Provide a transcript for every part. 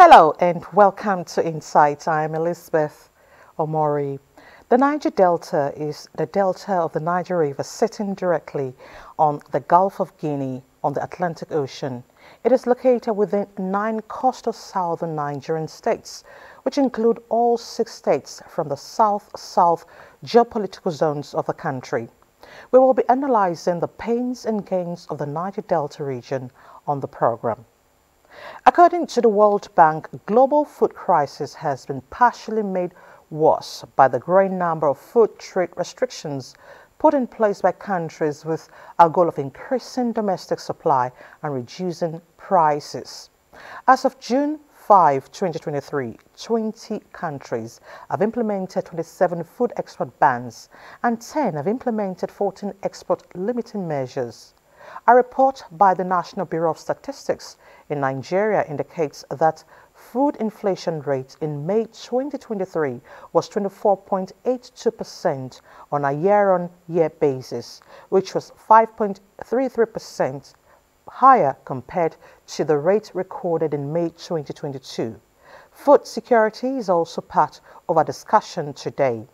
Hello and welcome to Insights. I'm Elizabeth Omori. The Niger Delta is the delta of the Niger River sitting directly on the Gulf of Guinea on the Atlantic Ocean. It is located within 9 coastal southern Nigerian states, which include all 6 states from the south-south geopolitical zones of the country. We will be analyzing the pains and gains of the Niger Delta region on the program. According to the World Bank, global food crisis has been partially made worse by the growing number of food trade restrictions put in place by countries with a goal of increasing domestic supply and reducing prices. As of June 5, 2023, 20 countries have implemented 27 food export bans and 10 have implemented 14 export limiting measures. A report by the National Bureau of Statistics in Nigeria indicates that food inflation rate in May 2023 was 24.82% on a year-on-year basis, which was 5.33% higher compared to the rate recorded in May 2022. Food security is also part of our discussion today.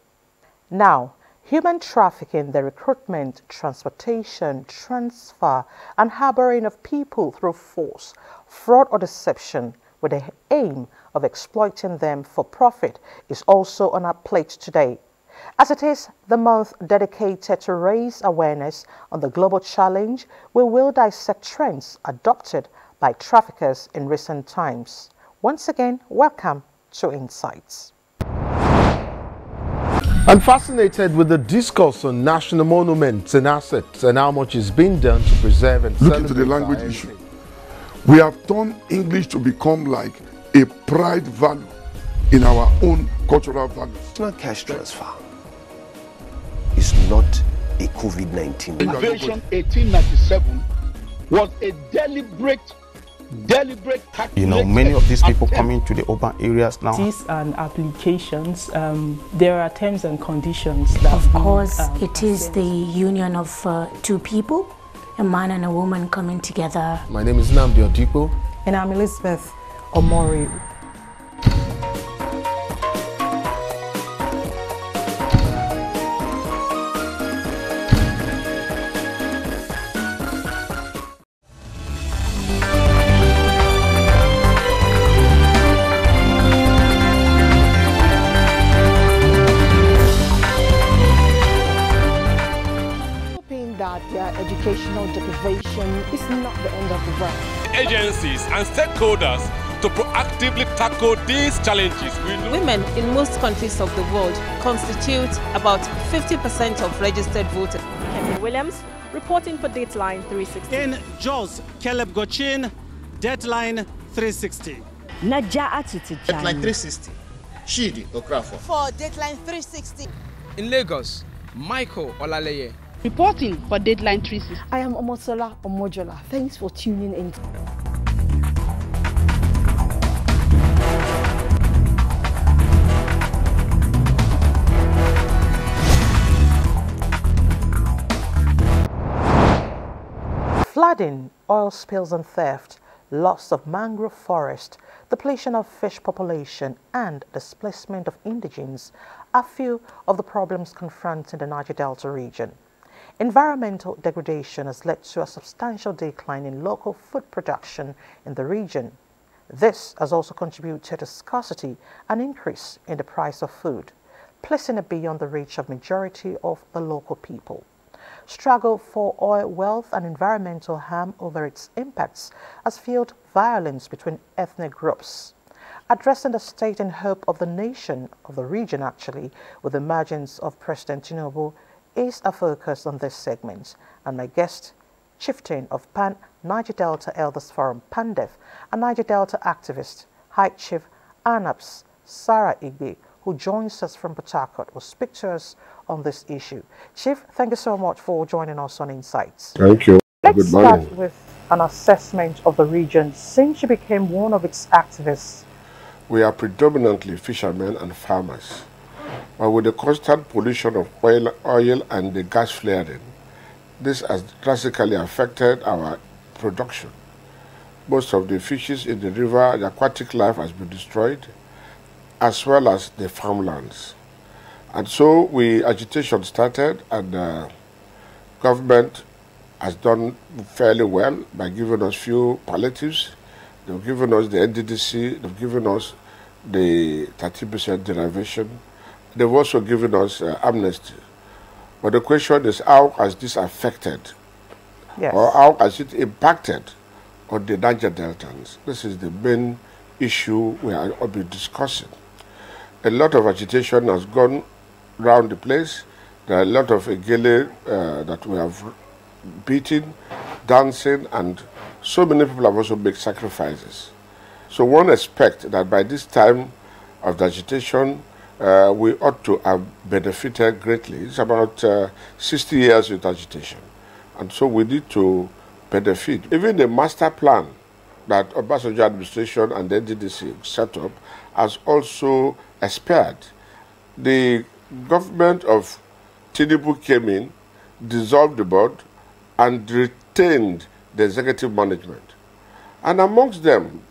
Now, human trafficking, the recruitment, transportation, transfer, and harboring of people through force, fraud or deception with the aim of exploiting them for profit is also on our plate today. As it is the month dedicated to raise awareness on the global challenge, we will dissect trends adopted by traffickers in recent times. Once again, welcome to Insights. I'm fascinated with the discourse on national monuments and assets and how much is being done to preserve and look into the language issue. We have turned English to become like a pride value in our own cultural values. National cash transfer is not a COVID-19. Invasion 1897 was a deliberate you know, many of these people coming to the urban areas now. These and applications, there are terms and conditions that of course it is the union of 2 people, a man and a woman coming together. My name is Nnamdi Odipo. And I'm Elizabeth Omori. Educational deprivation is not the end of the road. Agencies and stakeholders to proactively tackle these challenges. Women in most countries of the world constitute about 50% of registered voters. Kevin Williams reporting for Dateline 360. In Jos, Caleb Gochin, Deadline 360. Deadline 360. Shidi Okrafo. For Dateline 360. In Lagos, Michael Olaleye. Reporting for Deadline 360. I am Omosola Omojola. Thanks for tuning in. Flooding, oil spills and theft, loss of mangrove forest, depletion of fish population, and displacement of indigenes are few of the problems confronting the Niger Delta region. Environmental degradation has led to a substantial decline in local food production in the region. This has also contributed to scarcity and increase in the price of food, placing it beyond the reach of majority of the local people. Struggle for oil wealth and environmental harm over its impacts has fueled violence between ethnic groups. Addressing the state and hope of the nation, of the region actually, with the emergence of President Tinubu is a focus on this segment, and my guest, chieftain of Pan Niger Delta Elders Forum, PANDEF, a Niger Delta activist, High Chief Anaps Sarah Igbe, who joins us from Port Harcourt, will speak to us on this issue. Chief, thank you so much for joining us on Insights. Thank you. Let's start with an assessment of the region since you became one of its activists. We are predominantly fishermen and farmers. But with the constant pollution of oil and the gas flaring, this has drastically affected our production. Most of the fishes in the river, the aquatic life has been destroyed, as well as the farmlands. And so agitation started, and government has done fairly well by giving us few palliatives. They've given us the NDDC, they've given us the 30% derivation. They've also given us amnesty. But the question is, how has this affected, or how has it impacted on the Niger Deltans? This is the main issue we are all be discussing. A lot of agitation has gone around the place. There are a lot of egele that we have beaten, dancing, and so many people have also made sacrifices. So one expects that by this time of the agitation, we ought to have benefited greatly. It's about 60 years with agitation. And so we need to benefit. Even the master plan that Obasanjo administration and the NDDC set up has also expired. The government of Tinubu came in, dissolved the board, and retained the executive management. And amongst them,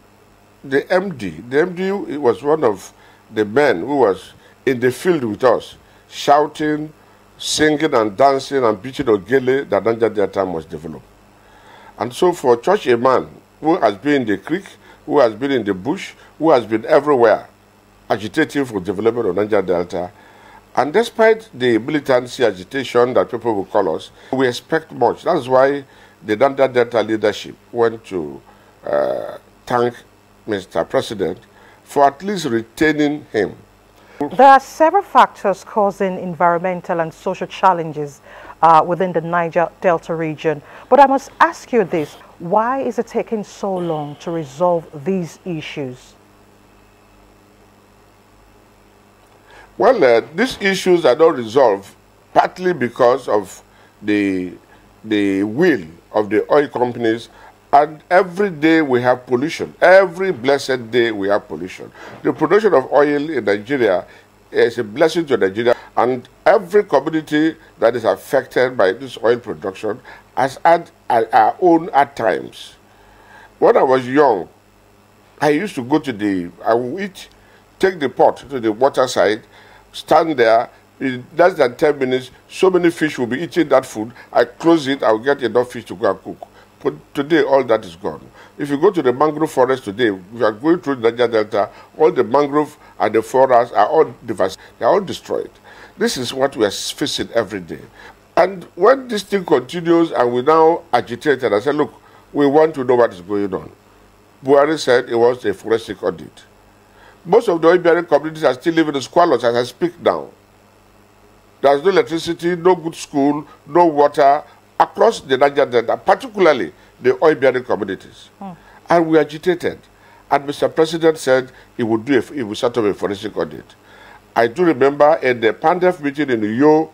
the MD was one of the men who was in the field with us, shouting, singing and dancing and beating ogele that Niger Delta must develop. And so for such a man who has been in the creek, who has been in the bush, who has been everywhere, agitating for development of Niger Delta, and despite the militancy agitation that people will call us, we expect much. That's why the Niger Delta leadership went to thank Mr. President for at least retaining him. There are several factors causing environmental and social challenges within the Niger Delta region. But I must ask you this, why is it taking so long to resolve these issues? Well, these issues are not resolved partly because of the will of the oil companies, and every day we have pollution. Every blessed day we have pollution. The production of oil in Nigeria is a blessing to Nigeria, and every community that is affected by this oil production has had our own at times. When I was young, I used to go to I would eat, take the pot to the water side, stand there, in less than 10 minutes, so many fish will be eating that food. I close it, I will get enough fish to go and cook. But today, all that is gone. If you go to the mangrove forest today, we are going through the Niger Delta, all the mangrove and the forests are all devastated. They are all destroyed. This is what we are facing every day. And when this thing continues and we now agitate and I say, look, we want to know what is going on. Buhari said it was a forensic audit. Most of the oil-bearing communities are still living in squalors as I speak now. There's no electricity, no good school, no water across the Niger Delta, particularly the oil-bearing communities. And we agitated. And Mr. President said he would set up a forensic audit. I do remember in the Pandef meeting in Uyo,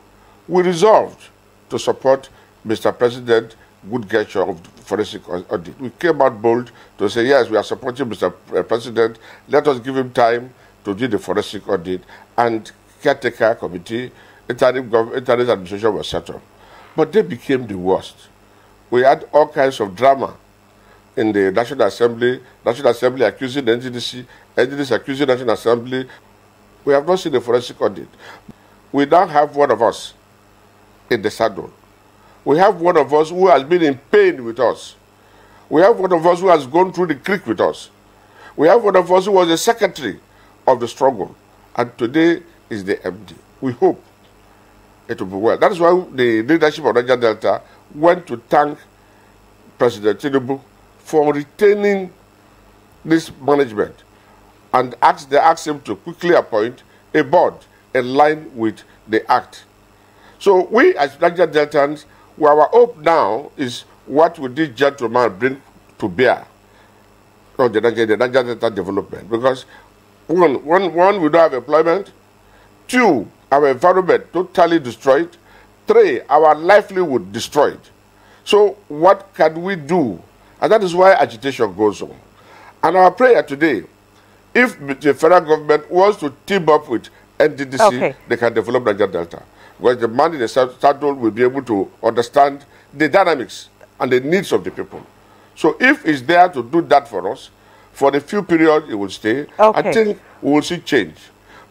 we resolved to support Mr. President good gesture of forensic audit. We came out bold to say, yes, we are supporting Mr. President. Let us give him time to do the forensic audit. And caretaker committee, interim administration was set up. But they became the worst. We had all kinds of drama in the National Assembly accusing the NDDC accusing the National Assembly. We have not seen a forensic audit. We now have one of us in the saddle. We have one of us who has been in pain with us. We have one of us who has gone through the creek with us. We have one of us who was the secretary of the struggle. And today is the MD. We hope it will be well. That is why the leadership of Niger Delta went to thank President Tinubu for retaining this management and they asked him to quickly appoint a board in line with the act. So we as Niger Deltans, our hope now is what will this gentleman bring to bear on the Niger Delta development. Because one, we don't have employment. Two, our environment totally destroyed. Three, our livelihood destroyed. So what can we do? And that is why agitation goes on. And our prayer today, if the federal government wants to team up with NDDC, they can develop Niger Delta. Because the man in the saddle will be able to understand the dynamics and the needs of the people. So if it's there to do that for us, for the few period it will stay, I think we will see change.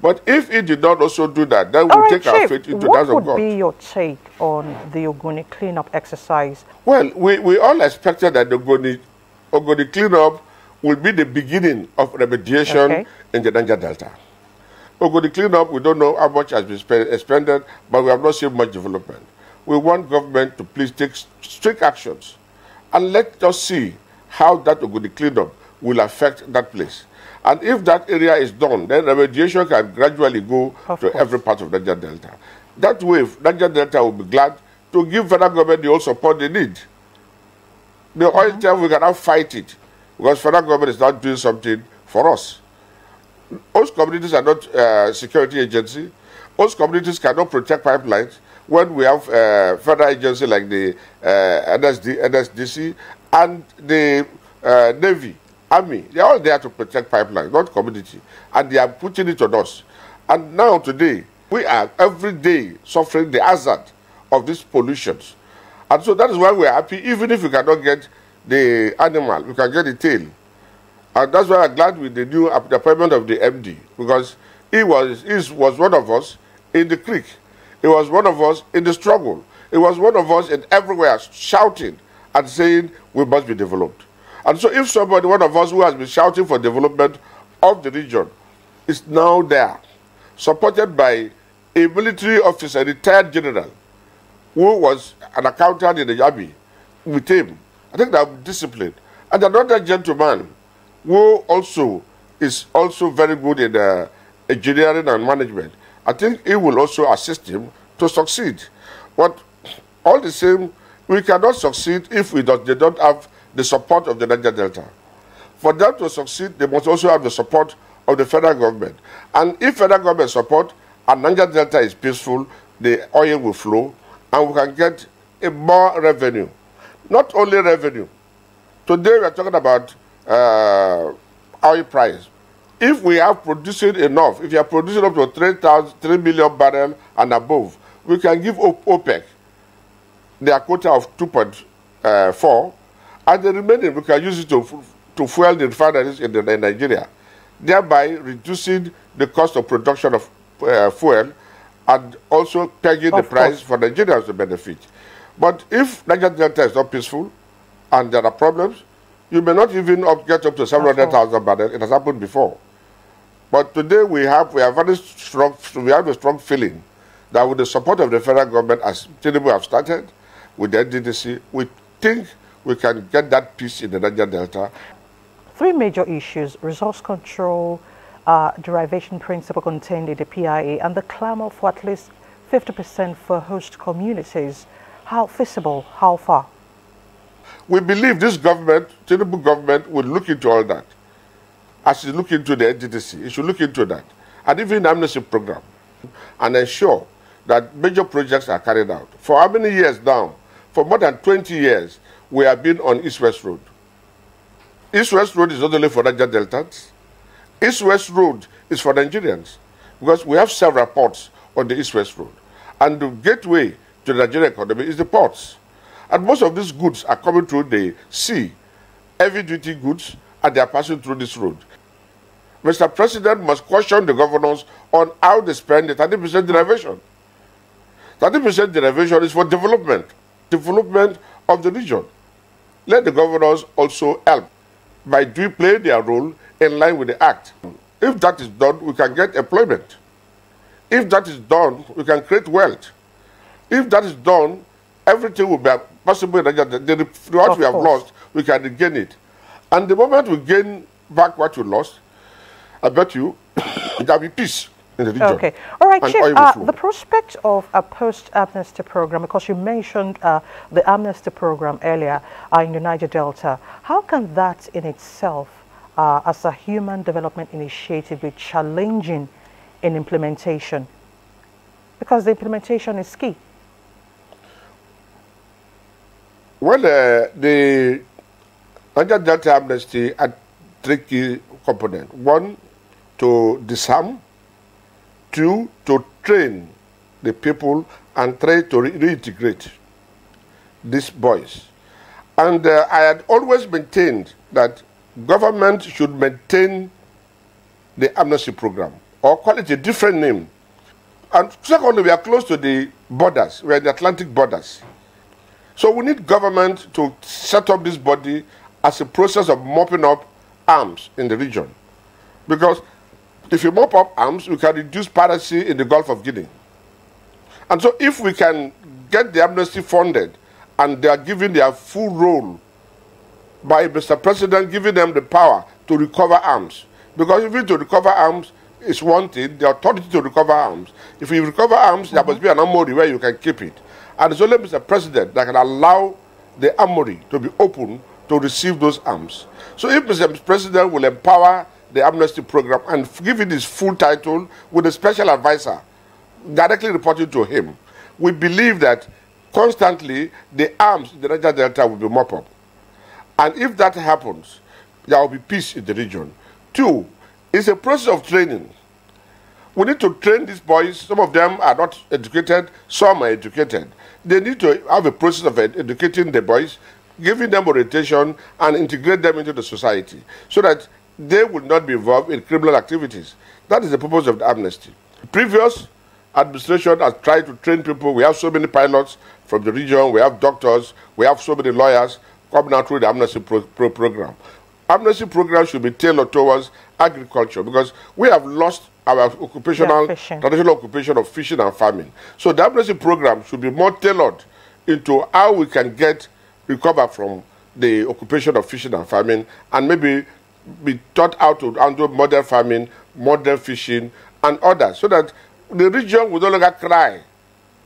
But if it did not also do that, then we'll take our faith into the hands of God. What would be your take on the Ogoni cleanup exercise? Well, we all expected that the Ogoni cleanup will be the beginning of remediation in the Niger Delta. Ogoni cleanup, we don't know how much has been expended, but we have not seen much development. We want government to please take strict actions and let us see how that Ogoni cleanup will affect that place. And if that area is done, then remediation can gradually go to every part of Niger Delta. That way, Niger Delta will be glad to give federal government the whole support they need. The oil term, we cannot fight it because federal government is not doing something for us. Most communities are not security agency. Most communities cannot protect pipelines when we have federal agency like the NSDC and the Navy, Army. They are all there to protect pipelines, not community. And they are putting it on us. And now today, we are every day suffering the hazard of these pollutions. And so that is why we are happy, even if we cannot get the animal, we can get the tail. And that's why I'm glad with the new appointment of the MD, because he was one of us in the creek. He was one of us in the struggle. He was one of us in everywhere shouting and saying we must be developed. And so if somebody, one of us who has been shouting for development of the region, is now there, supported by a military officer, a retired general, who was an accountant in the army, with him, I think that discipline. And another gentleman who also is also very good in engineering and management, I think he will also assist him to succeed. But all the same, we cannot succeed if they don't have the support of the Niger Delta. For them to succeed, they must also have the support of the federal government. And if federal government support and Niger Delta is peaceful, the oil will flow and we can get a more revenue. Not only revenue. Today we are talking about oil price. If we are producing enough, if you are producing up to 3 million barrels and above, we can give OPEC their quota of 2.4, and the remaining we can use it to fuel the refineries in Nigeria, thereby reducing the cost of production of fuel and also pegging the price for Nigerians to benefit. But if Niger Delta is not peaceful and there are problems, you may not even get up to 700,000 barrels. It has happened before. But today we have a strong feeling that with the support of the federal government, as Tinubu have started with the NDDC, we think we can get that peace in the Niger Delta. 3 major issues: resource control, derivation principle contained in the PIA, and the clamor for at least 50% for host communities. How feasible? How far? We believe this government, Tinubu government, will look into all that. As it look into the NDDC, it should look into that. And even the amnesty program, and ensure that major projects are carried out. For how many years now? For more than 20 years, we have been on East-West Road. East-West Road is not only for Niger Deltans. East-West Road is for Nigerians, because we have several ports on the East-West Road. And the gateway to the Nigerian economy is the ports. And most of these goods are coming through the sea, heavy-duty goods, and they are passing through this road. Mr. President must caution the governors on how they spend the 30% derivation. 30% derivation is for development of the region. Let the governors also help by playing their role in line with the Act. If that is done, we can get employment. If that is done, we can create wealth. If that is done, everything will be possible. What we have lost, we can regain it. And the moment we gain back what we lost, I bet you there will be peace in the region. Okay. All right, Chief, the prospect of a post-amnesty program, because you mentioned the amnesty program earlier in the Niger Delta, how can that in itself, as a human development initiative, be challenging in implementation? Because the implementation is key. Well, the Niger Delta amnesty had 3 key components. 1, to disarm. 2, to train the people. And 3, to reintegrate these boys. And I had always maintained that government should maintain the amnesty program, or call it a different name. And secondly, we are close to the borders. We are the Atlantic borders. So we need government to set up this body as a process of mopping up arms in the region. Because if you mop up arms, we can reduce piracy in the Gulf of Guinea. And so if we can get the amnesty funded and they are given their full role by Mr. President, giving them the power to recover arms. Because even to recover arms is one thing, the authority to recover arms. If you recover arms, there must be an armory where you can keep it. And it's only Mr. President that can allow the armory to be open to receive those arms. So if Mr. President will empower the amnesty program and give it his full title with a special advisor directly reporting to him, we believe that constantly the arms in the Niger Delta will be mopped up. And if that happens, there will be peace in the region. Two, it's a process of training. We need to train these boys. Some of them are not educated, some are educated. They need to have a process of educating the boys, giving them orientation and integrate them into the society so that they will not be involved in criminal activities. That is the purpose of the amnesty. Previous administration has tried to train people. We have so many pilots from the region, we have doctors, we have so many lawyers coming out through the amnesty program. Amnesty program should be tailored towards agriculture because we have lost our occupational, traditional occupation of fishing and farming. So the amnesty program should be more tailored into how we can recover from the occupation of fishing and farming and maybe be taught how to handle modern farming, modern fishing and others so that the region will no longer cry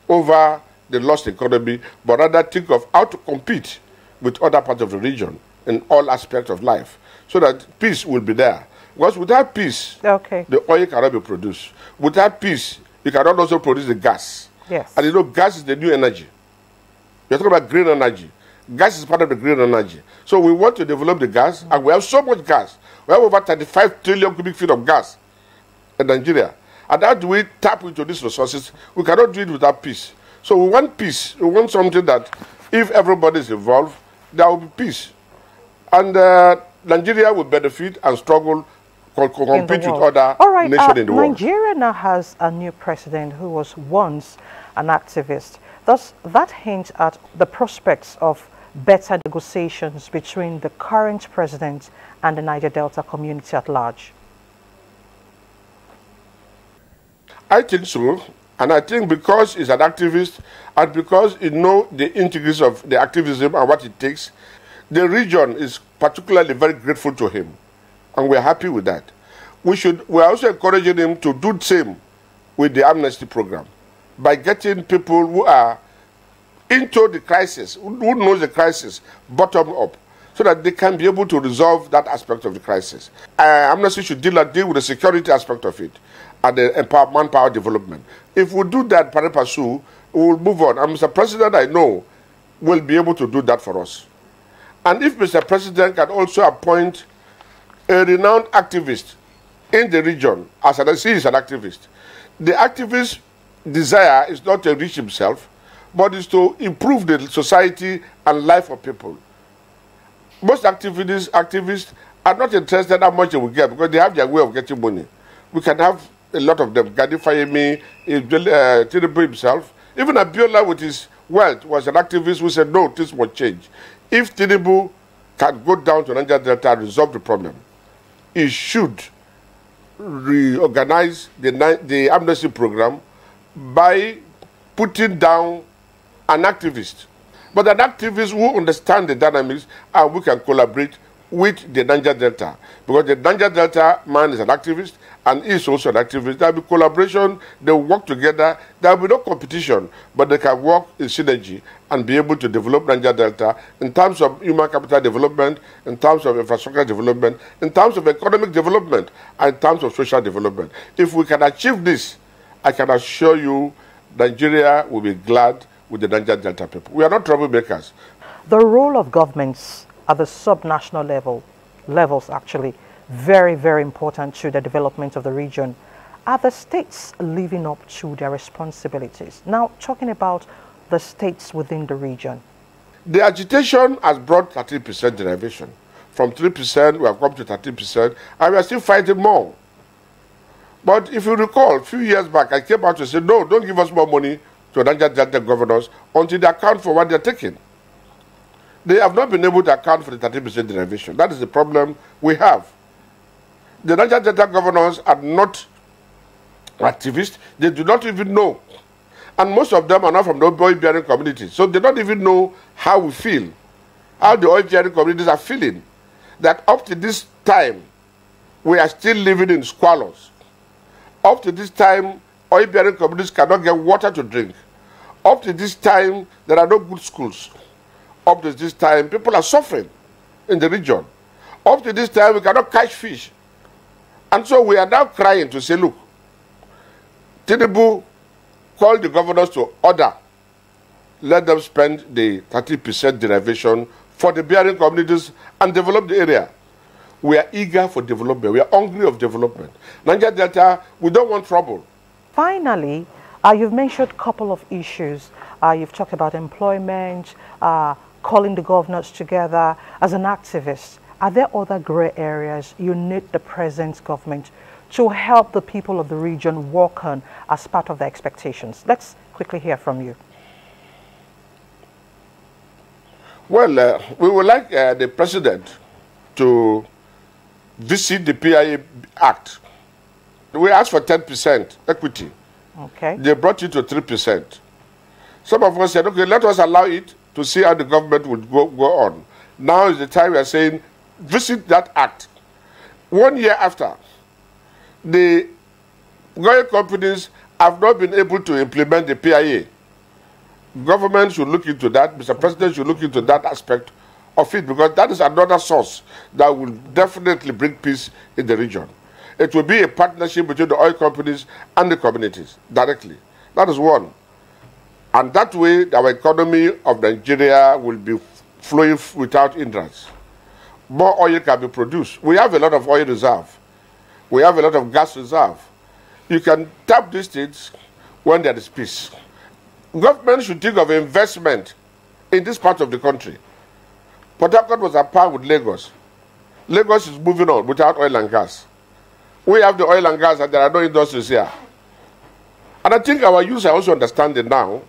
over the lost economy but rather think of how to compete with other parts of the region in all aspects of life so that peace will be there. Because without peace, the oil cannot be produced. Without peace, you cannot also produce the gas. Yes. And you know, gas is the new energy. You're talking about green energy. Gas is part of the green energy. So we want to develop the gas, and we have so much gas. We have over 35 trillion cubic feet of gas in Nigeria. And how do we tap into these resources? We cannot do it without peace. So we want peace. We want something that if everybody is involved, there will be peace. And Nigeria will benefit and struggle, compete with other nations in the world. Nigeria now has a new president who was once an activist. Does that hint at the prospects of better negotiations between the current president and the Niger Delta community at large? I think so. And I think because he's an activist and because he knows the intricacies of the activism and what it takes, the region is particularly very grateful to him. And we're happy with that. We're also encouraging him to do the same with the amnesty program by getting people who are into the crisis, who knows the crisis, bottom up, so that they can be able to resolve that aspect of the crisis. Amnesty should deal with the security aspect of it and the manpower development. If we do that, pari passu, we will move on. And Mr. President, I know, will be able to do that for us. And if Mr. President can also appoint a renowned activist in the region, as I see he's an activist, the activist's desire is not to enrich himself, but is to improve the society and life of people. Most activists are not interested in how much they will get because they have their way of getting money. We can have a lot of them. Gadi Fayemi, Tinubu himself, even Abiola with his wealth was an activist who said, no, this will change. If Tinubu can go down to Niger Delta and resolve the problem, he should reorganize the amnesty program by putting down an activist. But an activist who understands the dynamics and we can collaborate with the Niger Delta. Because the Niger Delta man is an activist and he is also an activist. There will be collaboration, they will work together, there will be no competition, but they can work in synergy and be able to develop Niger Delta in terms of human capital development, in terms of infrastructure development, in terms of economic development, and in terms of social development. If we can achieve this, I can assure you Nigeria will be glad with the Niger Delta people. We are not troublemakers. The role of governments at the subnational levels actually, very, very important to the development of the region. Are the states living up to their responsibilities? Now, talking about the states within the region. The agitation has brought 13% derivation. From 3%, we have come to 13%, and we are still fighting more. But if you recall, a few years back, I came out to say, no, don't give us more money to Niger Delta governors until they account for what they're taking. They have not been able to account for the 13% derivation. That is the problem we have. The Niger Delta governors are not activists. They do not even know. And most of them are not from the oil-bearing communities. So they don't even know how we feel, how the oil-bearing communities are feeling. That up to this time, we are still living in squalors. Up to this time, oil-bearing communities cannot get water to drink. Up to this time, there are no good schools. Up to this time, people are suffering in the region. Up to this time, we cannot catch fish. And so we are now crying to say, look, Tinubu called the governors to order. Let them spend the 30% derivation for the bearing communities and develop the area. We are eager for development. We are hungry of development. Niger Delta, we don't want trouble. Finally, you've mentioned a couple of issues. You've talked about employment, calling the governors together. As an activist, are there other gray areas you need the present government to help the people of the region work on as part of their expectations? Let's quickly hear from you. Well, we would like the president to visit the PIA Act. We asked for 10% equity. Okay. They brought it to 3%. Some of us said, okay, let us allow it to see how the government would go on. Now is the time we are saying, visit that act. 1 year after, the oil companies have not been able to implement the PIA. Government should look into that. Mr. President should look into that aspect of it, because that is another source that will definitely bring peace in the region. It will be a partnership between the oil companies and the communities directly. That is one. And that way, our economy of Nigeria will be flowing without hindrance. More oil can be produced. We have a lot of oil reserve. We have a lot of gas reserve. You can tap these things when there is peace. Government should think of investment in this part of the country. Port Harcourt was at par with Lagos. Lagos is moving on without oil and gas. We have the oil and gas and there are no industries here. And I think our youth are also understanding now.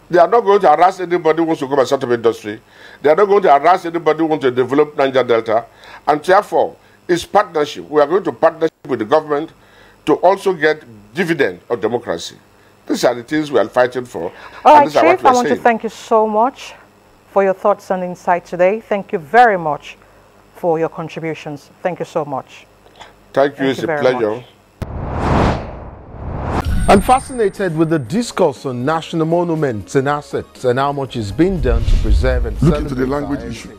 They are not going to harass anybody who wants to come and set up industry. They are not going to harass anybody who wants to develop Niger Delta. And therefore, it's partnership. We are going to partnership with the government to also get dividend of democracy. These are the things we are fighting for. All right, Chief, I want to thank you so much for your thoughts and insight today. Thank you very much for your contributions. Thank you so much. Thank you. It's a pleasure. I'm fascinated with the discourse on national monuments and assets and how much is being done to preserve and look into the language issue.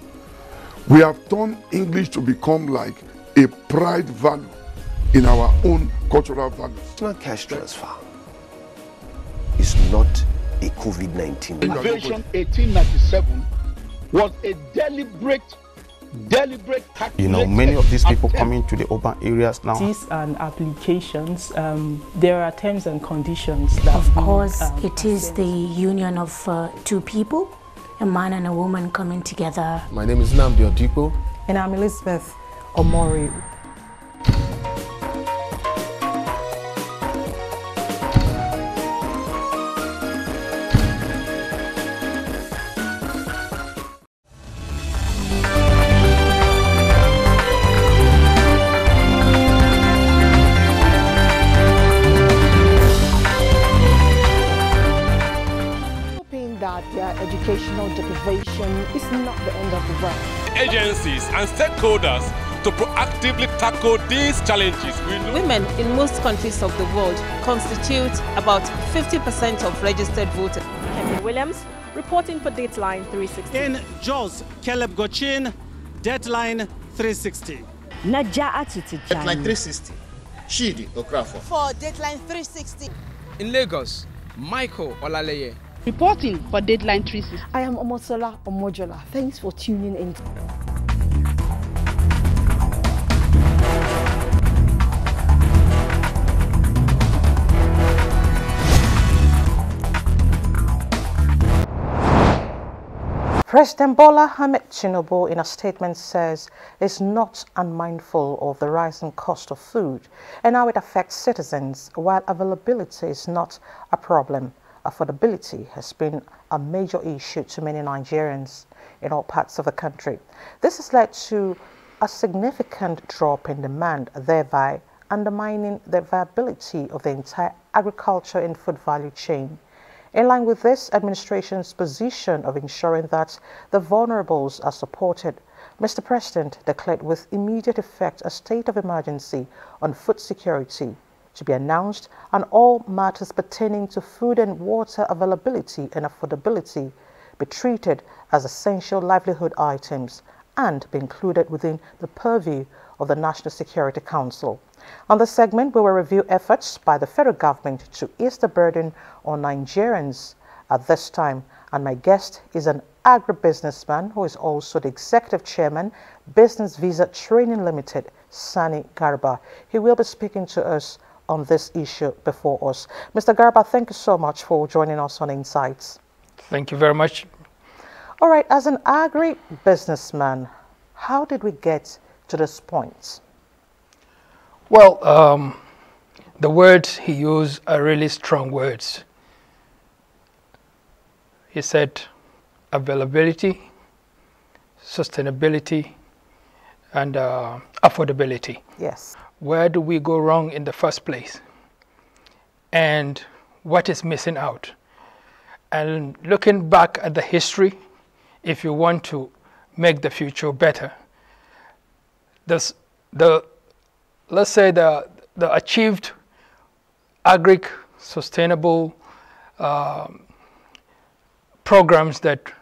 We have turned English to become like a pride value in our own cultural values. It's not cash transfer. It's not a COVID-19. Invasion 1897 was a deliberate you know, many of these people coming to the urban areas now. These and applications, there are terms and conditions that of course it is the union of two people, a man and a woman coming together. My name is Nnamdi Odipo. And I'm Elizabeth Omori. Educational deprivation is not the end of the road. Agencies and stakeholders to proactively tackle these challenges. Women in most countries of the world constitute about 50% of registered voters. Kevin Williams, reporting for Dateline 360. In Jos, Caleb Gochin, Deadline 360. Deadline 360. Shidi Okrafo. For Dateline 360. In Lagos, Michael Olaleye. Reporting for Deadline 360. I am Omosola Omojola. Thanks for tuning in. President Bola Ahmed Tinubu, in a statement, says is not unmindful of the rising cost of food and how it affects citizens. While availability is not a problem, affordability has been a major issue to many Nigerians in all parts of the country. This has led to a significant drop in demand, thereby undermining the viability of the entire agriculture and food value chain. In line with this administration's position of ensuring that the vulnerables are supported, Mr. President declared with immediate effect a state of emergency on food security to be announced and all matters pertaining to food and water availability and affordability be treated as essential livelihood items and be included within the purview of the National Security Council. On this segment, we will review efforts by the federal government to ease the burden on Nigerians at this time. And my guest is an agribusinessman who is also the executive chairman, Business Visa Training Limited, Sani Garba. He will be speaking to us on this issue before us. Mr. Garba, thank you so much for joining us on Insights. Thank you very much. All right, as an agribusinessman, how did we get to this point? Well, the words he used are really strong words. He said availability, sustainability, and affordability. Yes. Where do we go wrong in the first place? And what is missing out? And looking back at the history, if you want to make the future better, let's say the achieved sustainable programs that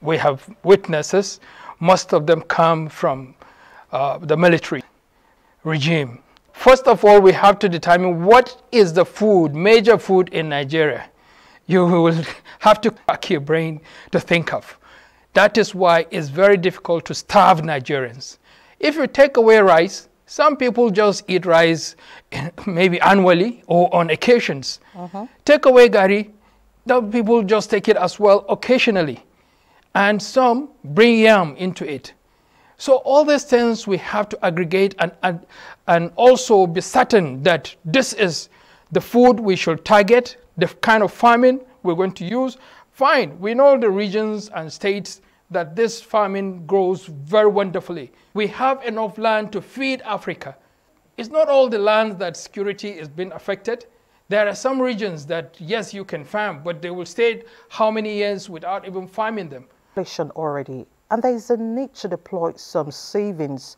we have witnessed, most of them come from the military regime. First of all, we have to determine what is the food, major food in Nigeria. You will have to crack your brain to think of. That is why it's very difficult to starve Nigerians. If you take away rice, some people just eat rice maybe annually or on occasions. Take away gari, the people just take it as well occasionally. And some bring yam into it. So all these things we have to aggregate and also be certain that this is the food we should target, the kind of farming we're going to use. Fine, we know the regions and states that this farming grows very wonderfully. We have enough land to feed Africa. It's not all the land that security is being affected. There are some regions that, yes, you can farm, but they will stay how many years without even farming them? Already. And there is a need to deploy some savings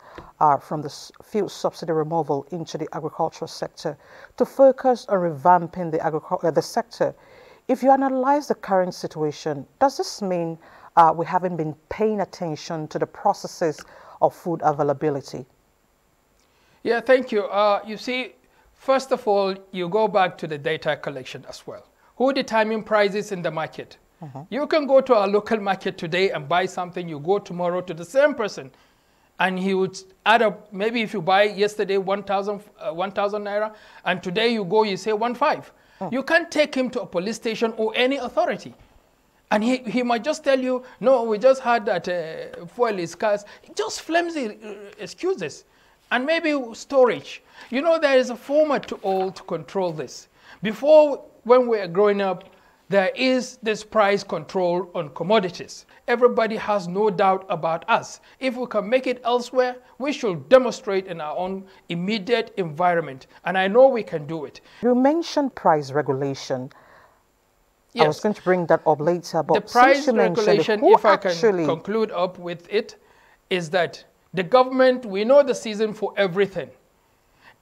from the fuel subsidy removal into the agricultural sector to focus on revamping the sector. If you analyze the current situation, does this mean we haven't been paying attention to the processes of food availability? Yeah, thank you. You see, first of all, you go back to the data collection as well. Who determines prices in the market? You can go to a local market today and buy something. You go tomorrow to the same person, and he would add up. Maybe if you buy yesterday 1,000 naira, and today you go, you say 1,500. You can't take him to a police station or any authority. And he might just tell you, no, we just heard that fuel is scarce. Just flimsy excuses. And maybe storage. You know, there is a format to all to control this. Before, when we were growing up, there is this price control on commodities. Everybody has no doubt about us. If we can make it elsewhere, we should demonstrate in our own immediate environment. And I know we can do it. You mentioned price regulation. Yes. I was going to bring that up later. But the price regulation, if I can conclude up with it, is that the government, we know the season for everything.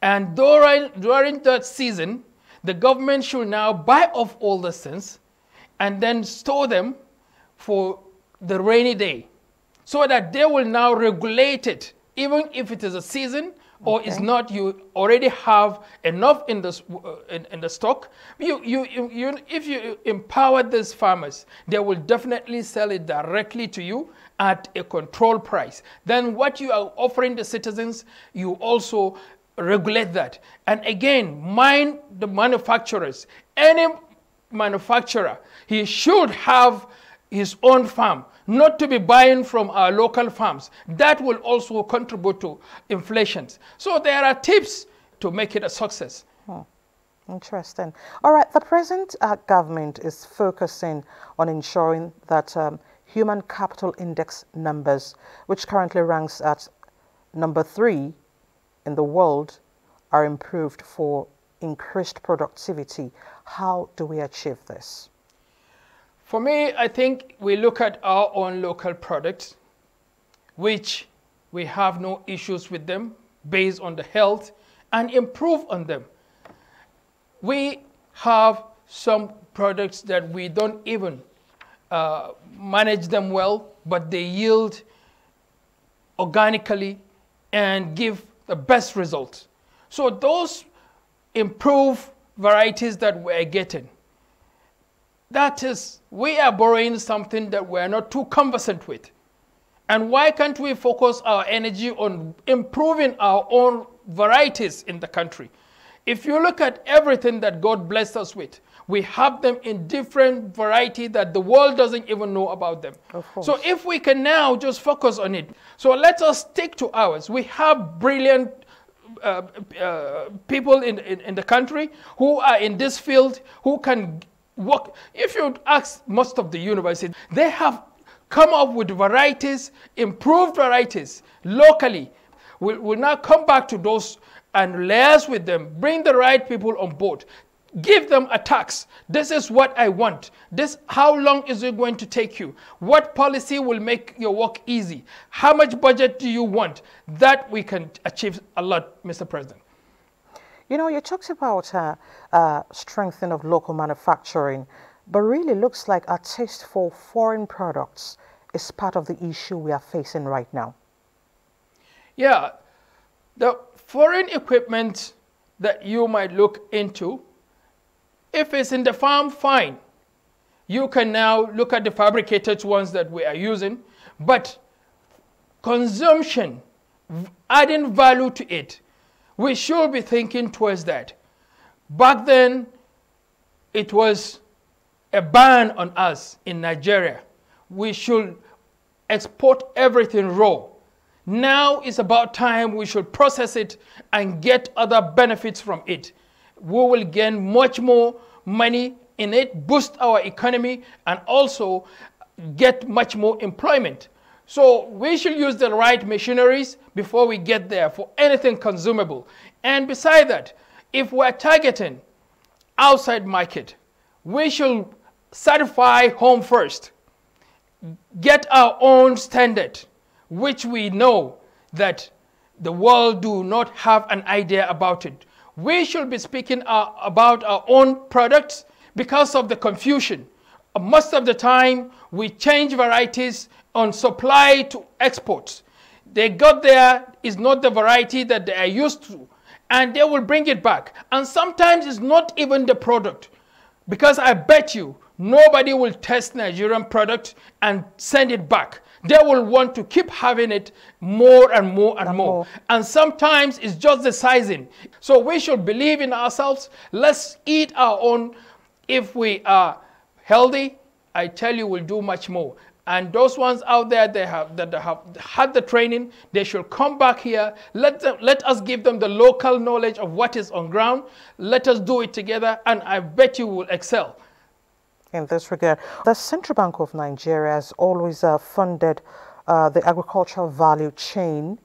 And during that season, the government should now buy off all the things and then store them for the rainy day so that they will now regulate it, even if it is a season or it's not. You already have enough in the stock. If you empower these farmers, they will definitely sell it directly to you at a controlled price. Then what you are offering the citizens, you also regulate that. And again, mind the manufacturers. Any manufacturer, he should have his own farm not to be buying from our local farms. That will also contribute to inflation. So there are tips to make it a success. Interesting. All right, the present government is focusing on ensuring that Human Capital Index numbers, which currently ranks at number 3 in the world, are improved for increased productivity. How do we achieve this? For me, I think we look at our own local products, which we have no issues with them based on the health, and improve on them. We have some products that we don't even manage them well, but they yield organically and give the best results. So those improved varieties that we're getting, that is, we are borrowing something that we're not too conversant with. And why can't we focus our energy on improving our own varieties in the country? If you look at everything that God blessed us with, we have them in different variety that the world doesn't even know about them. So if we can now just focus on it, so let us stick to ours. We have brilliant people in the country who are in this field, who can work. If you ask most of the universities, they have come up with varieties, improved varieties locally. We'll now come back to those and liaise with them, bring the right people on board, give them a tax. This is what I want. This, how long is it going to take you? What policy will make your work easy? How much budget do you want? That we can achieve a lot, Mr. President. You know, you talked about strengthening of local manufacturing, but really looks like our taste for foreign products is part of the issue we are facing right now. Yeah, the foreign equipment that you might look into, if it's in the farm, fine. You can now look at the fabricated ones that we are using, but consumption, adding value to it, we should be thinking towards that. Back then, it was a ban on us in Nigeria. We should export everything raw. Now it's about time we should process it and get other benefits from it. We will gain much more money in it, boost our economy, and also get much more employment. So we should use the right machineries before we get there for anything consumable. And beside that, if we're targeting outside market, we should certify home first, get our own standard, which we know that the world do not have an idea about it. We should be speaking about our own products because of the confusion. Most of the time, we change varieties on supply to exports. They got there is not the variety that they are used to, and they will bring it back. And sometimes it's not even the product, because I bet you nobody will test Nigerian product and send it back. They will want to keep having it more and more and more. And sometimes it's just the sizing. So we should believe in ourselves. Let's eat our own. If we are healthy, I tell you, we'll do much more. And those ones out there that have had the training, they should come back here. Let us give them the local knowledge of what is on ground. Let us do it together, and I bet you will excel. In this regard, the Central Bank of Nigeria has always funded the agricultural value chain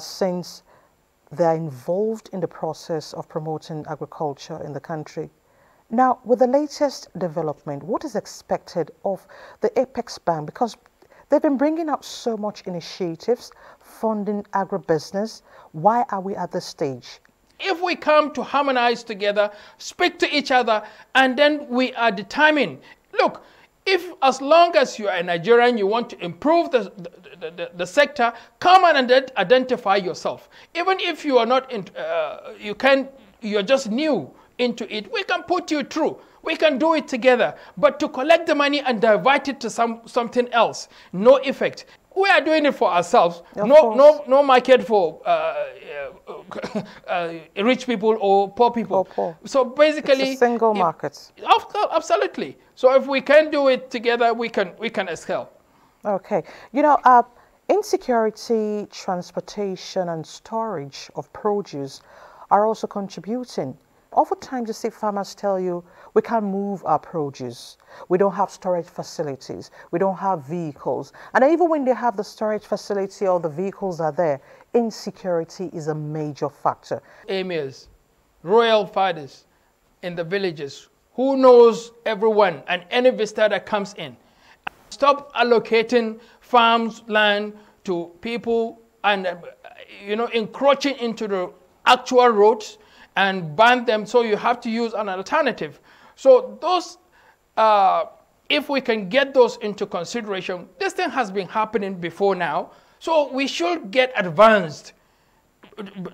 since they are involved in the process of promoting agriculture in the country. Now, with the latest development, what is expected of the Apex Bank? Because they've been bringing out so much initiatives, funding agribusiness. Why are we at this stage? If we come to harmonize together, speak to each other, and then we are determined. Look, if as long as you are a Nigerian, you want to improve the sector, come and identify yourself. Even if you are not, you're just new into it, we can put you through. We can do it together. But to collect the money and divert it to something else, no effect. We are doing it for ourselves. No market for rich people or poor people. So basically, it's a single market. Absolutely. So if we can do it together, we can excel. Okay. You know, insecurity, transportation and storage of produce are also contributing. Oftentimes you see farmers tell you, we can't move our produce. We don't have storage facilities. We don't have vehicles. And even when they have the storage facility or the vehicles are there, insecurity is a major factor. Emirs, royal fathers in the villages, who knows everyone and any visitor that comes in. Stop allocating farms, land to people and, encroaching into the actual roads and ban them, so you have to use an alternative. So those, if we can get those into consideration, this thing has been happening before now, so we should get advanced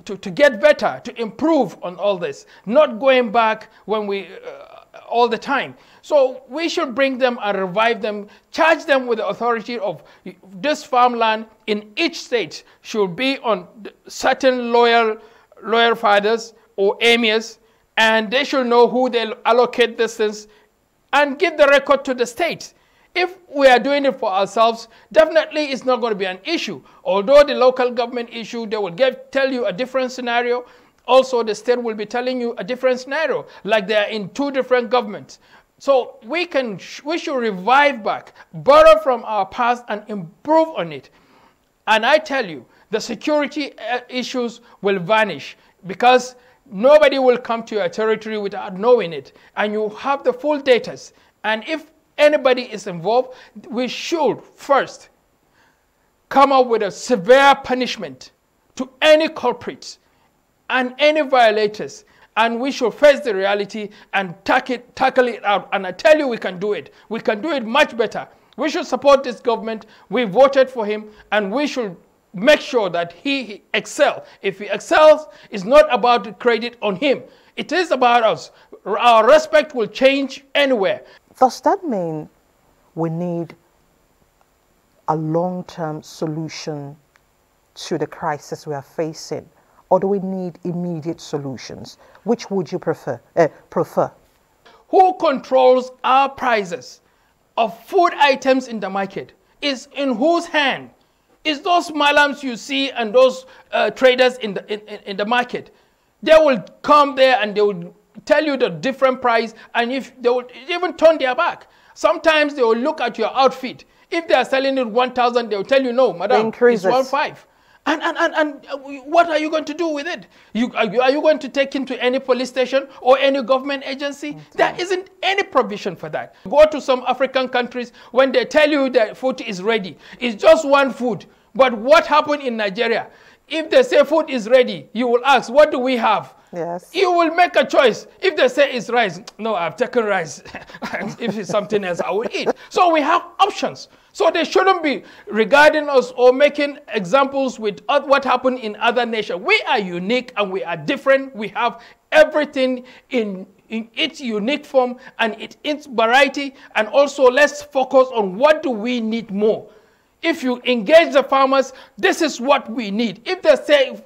to get better, to improve on all this, not going back when we, all the time. So we should bring them and revive them, charge them with the authority of this farmland in each state should be on certain loyal fathers or emirs, and they should know who they allocate this things and give the record to the state. If we are doing it for ourselves, definitely it's not going to be an issue. Although the local government issue, they will tell you a different scenario. Also, the state will be telling you a different scenario, like they are in two different governments. So we should revive back, borrow from our past and improve on it. And I tell you, the security issues will vanish because nobody will come to your territory without knowing it. And you have the full data. And if anybody is involved, we should first come up with a severe punishment to any culprits and any violators. And we should face the reality and tackle it out. And I tell you, we can do it. We can do it much better. We should support this government. We voted for him, and we should make sure that he excels. If he excels, it's not about the credit on him. It is about us. Our respect will change anywhere. Does that mean we need a long-term solution to the crisis we are facing? Or do we need immediate solutions? Which would you prefer? Who controls our prices of food items in the market? Is in whose hand? Is those malams you see and those traders in the market? They will come there and they will tell you the different price, and if they will even turn their back. Sometimes they will look at your outfit. If they are selling it 1,000, they will tell you, no, madam, it's 1,500. And what are you going to do with it? Are you going to take him to any police station or any government agency? There isn't any provision for that. Go to some African countries, when they tell you that food is ready, it's just one food. But what happened in Nigeria? If they say food is ready, you will ask, what do we have? Yes. You will make a choice. If they say it's rice, no, I've taken rice. If it's something else, I will eat. So we have options. So they shouldn't be regarding us or making examples with what happened in other nations. We are unique and we are different. We have everything in its unique form and its variety. And also let's focus on what do we need more. If you engage the farmers, this is what we need. If they say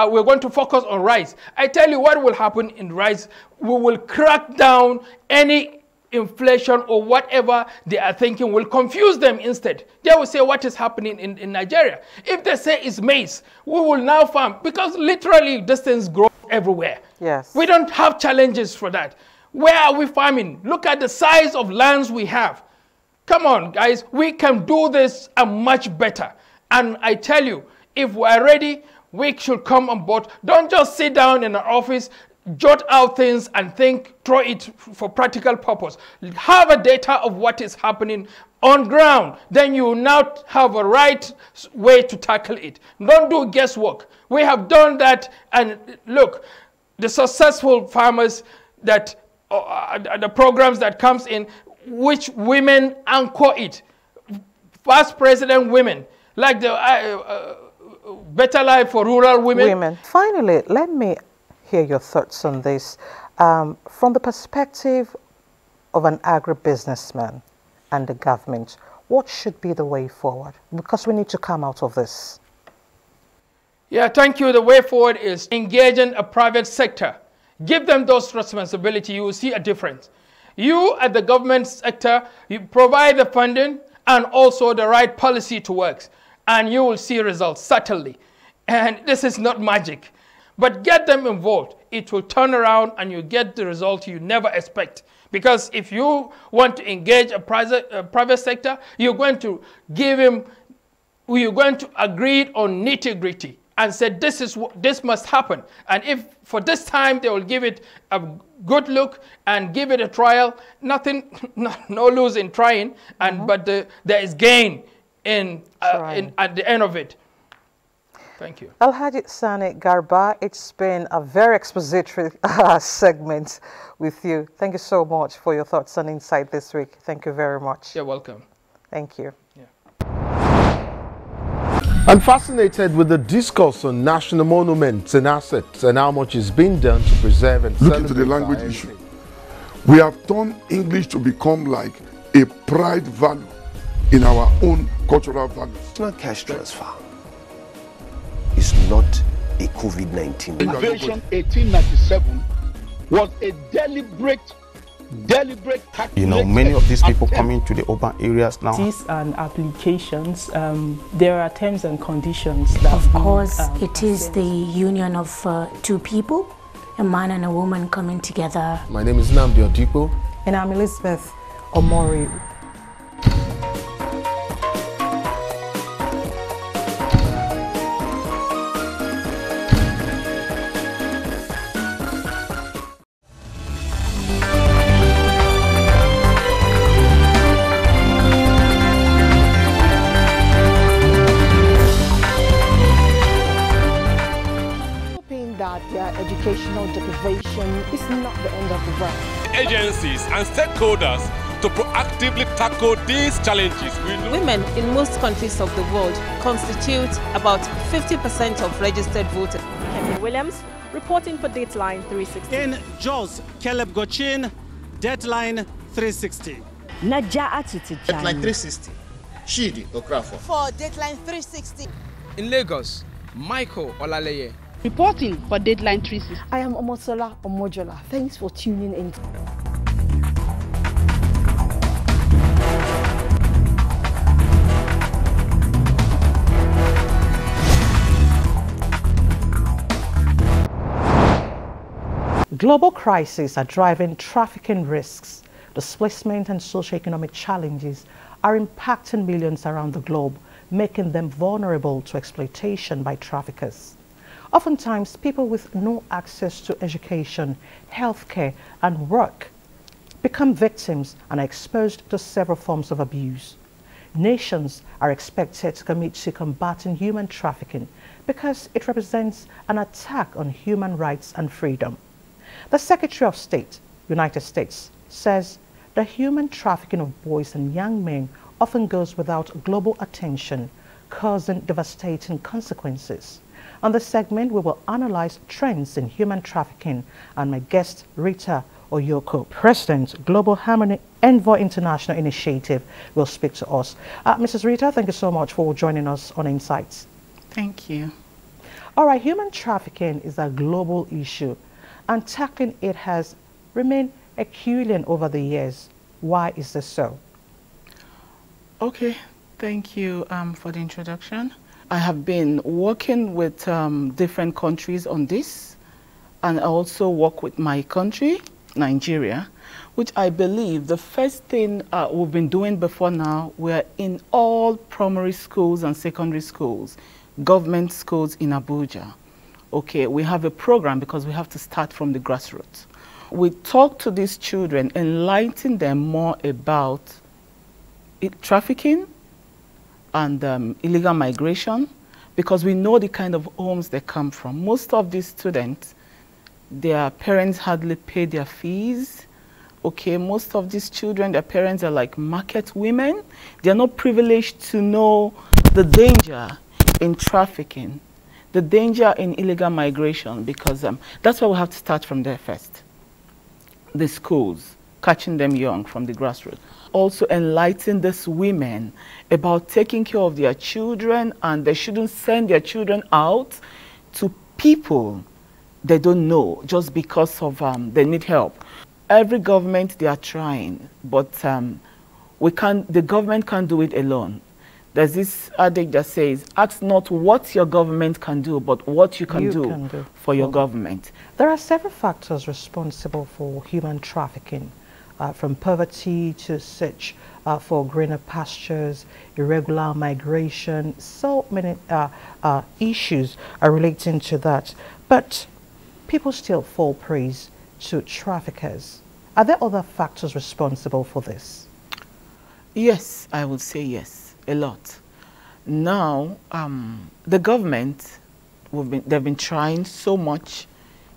we're going to focus on rice, I tell you what will happen in rice. We will crack down any inflation or whatever they are thinking, will confuse them instead. They will say what is happening in Nigeria. If they say it's maize, we will now farm, because literally these things grow everywhere. Yes. We don't have challenges for that. Where are we farming? Look at the size of lands we have. Come on, guys, we can do this and much better. And I tell you, if we're ready, we should come on board. Don't just sit down in an office, jot out things and throw it for practical purpose. Have a data of what is happening on ground. Then you will now have a right way to tackle it. Don't do guesswork. We have done that, and look, the successful farmers that, the programs that comes in, which women anchor it. Past president women, like the Better Life for Rural Women. Finally, let me hear your thoughts on this. From the perspective of an agribusinessman and the government, what should be the way forward? Because we need to come out of this. Yeah, thank you. The way forward is engaging a private sector. Give them those responsibilities. You will see a difference. You at the government sector, you provide the funding and also the right policy to work, and you will see results, certainly. And this is not magic, but get them involved. It will turn around and you get the result you never expect. Because if you want to engage a private sector, you're going to give him, you're going to agree on nitty-gritty and say this must happen. And if for this time they will give it a good look and give it a trial, nothing, no lose in trying, and but there is gain at the end of it. Thank you. Alhaji Sani Garba, it's been a very expository segment with you. Thank you so much for your thoughts and insight this week. Thank you very much. You're welcome. Thank you. I'm fascinated with the discourse on national monuments and assets and how much is being done to preserve and look into the language issue. We have turned English to become like a pride value in our own cultural values. It's not cash transfer. It's not a COVID-19. Invasion 1897 was a deliberate You know, many of these people coming to the urban areas now. And applications, there are terms and conditions that of course it is the union of two people, a man and a woman coming together. My name is Nnamdi Odipo. And I'm Elizabeth Omori. Their educational deprivation is not the end of the road. Agencies and stakeholders to proactively tackle these challenges. Women in most countries of the world constitute about 50% of registered voters. Kevin Williams reporting for Dateline 360. In Jos, Caleb Gochin, Dateline 360. Dateline 360. Shidi Okrafo. For Dateline 360. In Lagos, Michael Olaleye. Reporting for Dateline 360. I am Omosola Omojola. Thanks for tuning in. Global crises are driving trafficking risks. Displacement and socioeconomic challenges are impacting millions around the globe, making them vulnerable to exploitation by traffickers. Oftentimes, people with no access to education, healthcare, and work become victims and are exposed to several forms of abuse. Nations are expected to commit to combating human trafficking because it represents an attack on human rights and freedom. The Secretary of State, United States, says the human trafficking of boys and young men often goes without global attention, causing devastating consequences. On this segment, we will analyze trends in human trafficking, and my guest, Rita Oyoko, President, Global Harmony Envoy International Initiative, will speak to us. Mrs. Rita, thank you so much for joining us on Insights. Thank you. All right, human trafficking is a global issue, and tackling it has remained herculean over the years. Why is this so? Okay, thank you for the introduction. I have been working with different countries on this, and I also work with my country, Nigeria, which I believe the first thing we've been doing before now, we're in all primary schools and secondary schools, government schools in Abuja. Okay, we have a program because we have to start from the grassroots. We talk to these children, enlighten them more about trafficking and illegal migration, because we know the kind of homes they come from. Most of these students, their parents hardly pay their fees. Okay, most of these children, their parents are like market women. They're not privileged to know the danger in trafficking, the danger in illegal migration, because that's why we have to start from there first. The schools, catching them young from the grassroots. Also enlighten these women about taking care of their children, and they shouldn't send their children out to people they don't know just because of they need help. Every government, they are trying, but the government can't do it alone. There's this adage that says, ask not what your government can do, but what you can do for your government. There are several factors responsible for human trafficking, from poverty to search for greener pastures, irregular migration. So many issues are relating to that. But people still fall prey to traffickers. Are there other factors responsible for this? Yes, I would say yes. A lot. Now, the government, they've been trying so much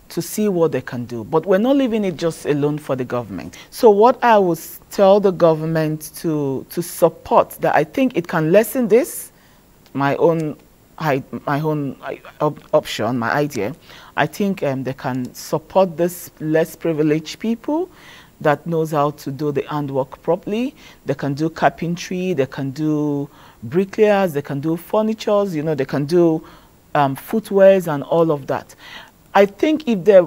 to see what they can do, but we're not leaving it just alone for the government. So what I would tell the government to support, that I think it can lessen this, my own option, my idea, I think they can support this less privileged people that knows how to do the handwork properly. They can do carpentry, they can do bricklayers, they can do furnitures, you know, they can do footwears and all of that. I think if they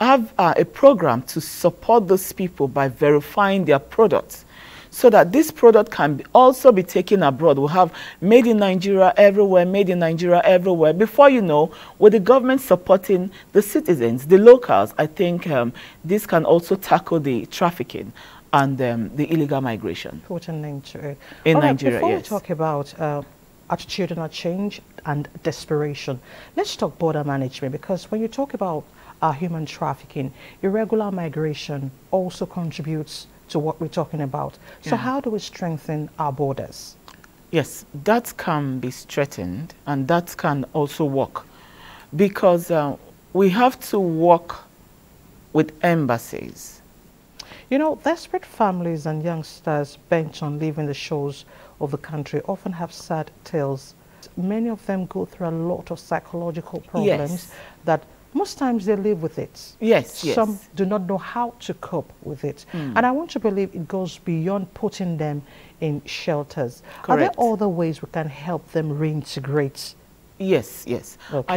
have a program to support those people by verifying their products, so that this product can also be taken abroad. We'll have made in Nigeria everywhere, made in Nigeria everywhere. Before you know, with the government supporting the citizens, the locals, I think this can also tackle the trafficking and the illegal migration. Put an end to it. In Nigeria, before yes. we talk about attitudinal change and desperation, let's talk border management, because when you talk about human trafficking, irregular migration also contributes to what we're talking about. So how do we strengthen our borders? Yes, that can be strengthened, and that can also work, because we have to work with embassies. You know, desperate families and youngsters bent on leaving the shores of the country often have sad tales. Many of them go through a lot of psychological problems that most times they live with it. Yes, Some do not know how to cope with it. And I want to believe it goes beyond putting them in shelters. Correct. Are there other ways we can help them reintegrate? Yes. Okay.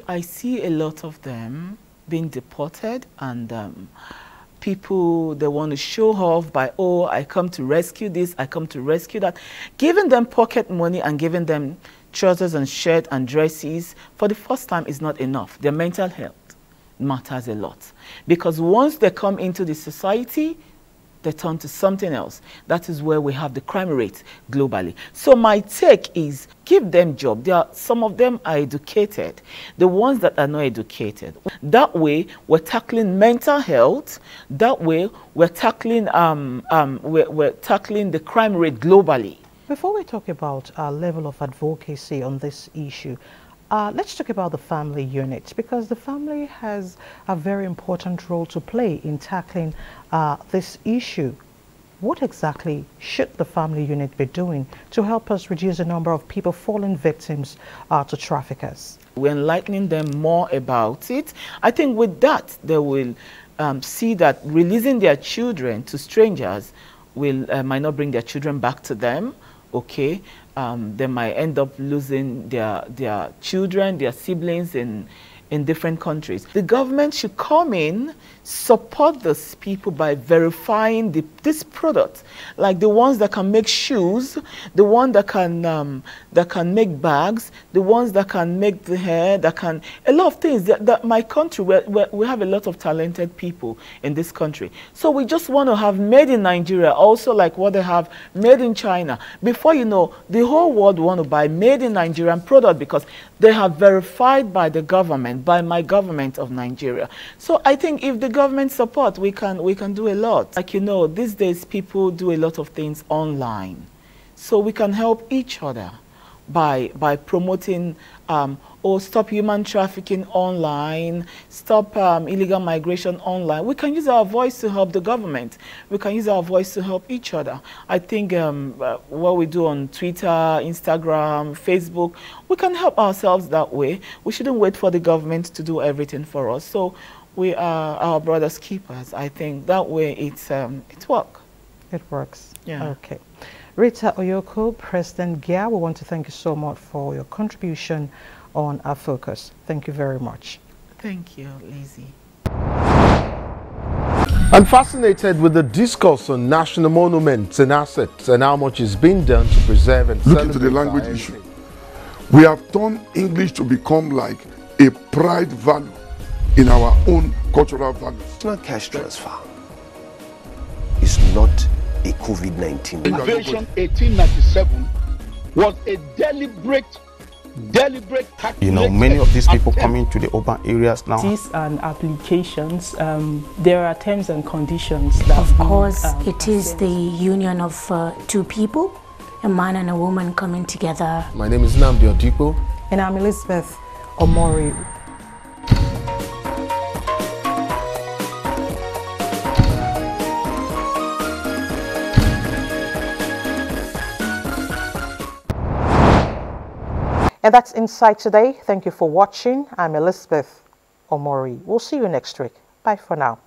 I see a lot of them being deported, and people, they want to show off by, oh, I come to rescue this, I come to rescue that. Giving them pocket money and giving them trousers and shirt and dresses for the first time is not enough. Their mental health matters a lot, because once they come into the society, they turn to something else. That is where we have the crime rate globally. So my take is, give them job. Some of them are educated. The ones that are not educated. That way, we're tackling mental health. That way, we're tackling we're tackling the crime rate globally. Before we talk about our level of advocacy on this issue, let's talk about the family unit, because the family has a very important role to play in tackling this issue. What exactly should the family unit be doing to help us reduce the number of people falling victims to traffickers? We're enlightening them more about it. I think with that, they will see that releasing their children to strangers might not bring their children back to them. Okay, they might end up losing their children, their siblings in different countries. The government should come in, support those people by verifying this product, like the ones that can make shoes, the one that can make bags, the ones that can make the hair, that can, a lot of things. That my country, we have a lot of talented people in this country. So we just want to have made in Nigeria, also like what they have made in China. Before you know, the whole world want to buy made in Nigerian product, because they have verified by the government, by my government of Nigeria. So I think if the government support, we can do a lot. Like, you know, these days people do a lot of things online. So we can help each other by promoting stop human trafficking online, stop illegal migration online. We can use our voice to help the government. We can use our voice to help each other. I think what we do on Twitter, Instagram, Facebook, we can help ourselves that way. We shouldn't wait for the government to do everything for us. So we are our brother's keepers. I think that way it works. It works. Yeah. Okay. Rita Oyoko, President GIA, we want to thank you so much for your contribution on our focus. Thank you very much. Thank you, Lizzie. I'm fascinated with the discourse on national monuments and assets and how much is being done to preserve and look into the language issue. We have turned English to become like a pride value in our own cultural values. It's not cash transfer. It's not a COVID-19. Invasion 1897 was a deliberate You know, many of these people coming to the urban areas now. And applications, there are terms and conditions that of course it is the union of two people, a man and a woman coming together. My name is Nnamdi Odipo. And I'm Elizabeth Omori. And that's Insight today. Thank you for watching. I'm Elizabeth Omori. We'll see you next week. Bye for now.